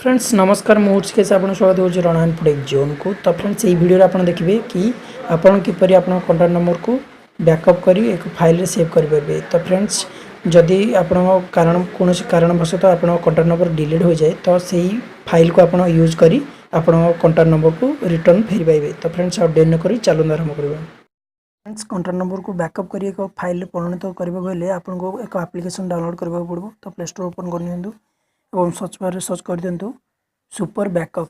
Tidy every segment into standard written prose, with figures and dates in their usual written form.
Friends नमस्कार मुझ के आप स्वागत हो रणहान फुड जोन को। तो फ्रेंड्स ये वीडियो आप देखिए कि आपन किपरि आपन कंटाक्ट नंबर को बैकअप करी एक फाइल रे सेव कर पारे। तो फ्रेंड्स जदि आपन कारण कौन कारणवशत आपन कंटाक्ट नंबर डिलीट हो जाए तो सही फाइल को आपन यूज करी आपन कंटाक्ट नंबर को रिटर्न फेरी पाइबे। तो फ्रेंड्स आप डेट न करी चालू आरंभ करबा। फ्रेंड्स कंटाक्ट नंबर को बैकअप करी एक फाइल रे परिणत करबा बेले आपन को एक एप्लिकेशन डाउनलोड करबा पड़बो। तो प्ले स्टोर ओपन कर नियंतु और सर्च बार सर्च कर दियंतु सुपर बैकअप।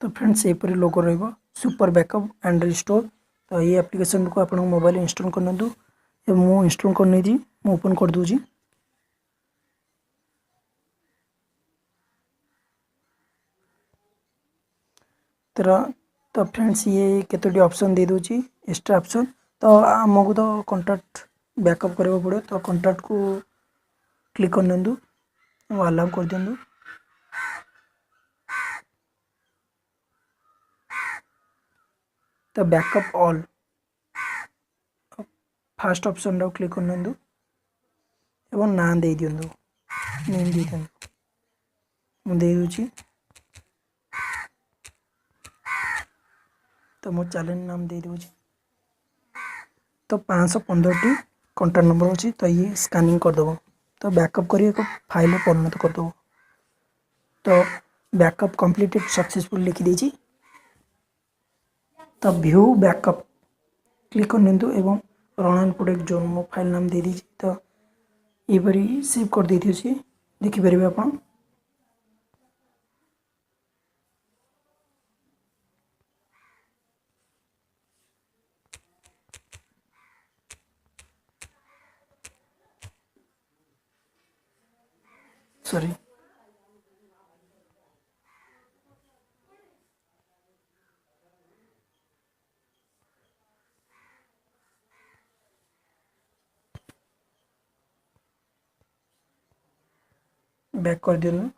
तो फ्रेंड्स यहपरी लोगो रहिबो सुपर बैकअप एंड रिस्टोर। तो ये एप्लिकेशन को आपन मोबाइल इंस्टॉल करनदु। मु इंस्टॉल करनी जी मु ओपन कर दूजी। तो फ्रेंड्स ये केतोटी ऑप्शन दे दूची एक्स्ट्रा ऑप्शन। तो आमको तो कांटेक्ट बैकअप करबा पड़े। तो कांटेक्ट को क्लिक करनदु और अलाउ कर दियंदु। तो बैकअप ऑल फर्स्ट ऑप्शन रो क्लिक करनदु एवं ना दे दियंदु नेम दे दियंदु मु दे दूची। तो मो चैलेंज नाम दे दूची। तो 515 टी कांटेक्ट नंबर अच्छी। तो ये स्कैनिंग कर दबो। तो बैकअप करी एक फाइल में परिणत कर दबो। तो बैकअप कंप्लीटेड सक्सेसफुल लिखी दीजिए। तो व्यू बैकअप क्लिक कर निंतु एवं रणहान फुड जोन मो फाइल नाम दे दीजिए। तो ये सेव कर दी थी देखिपारे आप। सॉरी बैक कर दिनु।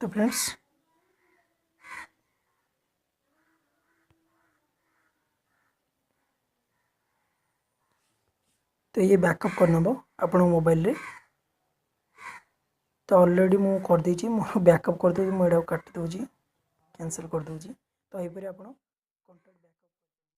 तो फ्रेंड्स तो ये बैकअप कर नब आपण मोबाइल रे। तो ऑलरेडी मु कर देछि मो बैकअप कर दे मुझे काट दूची कैंसिल कर दूची। तो यहीपरि आपण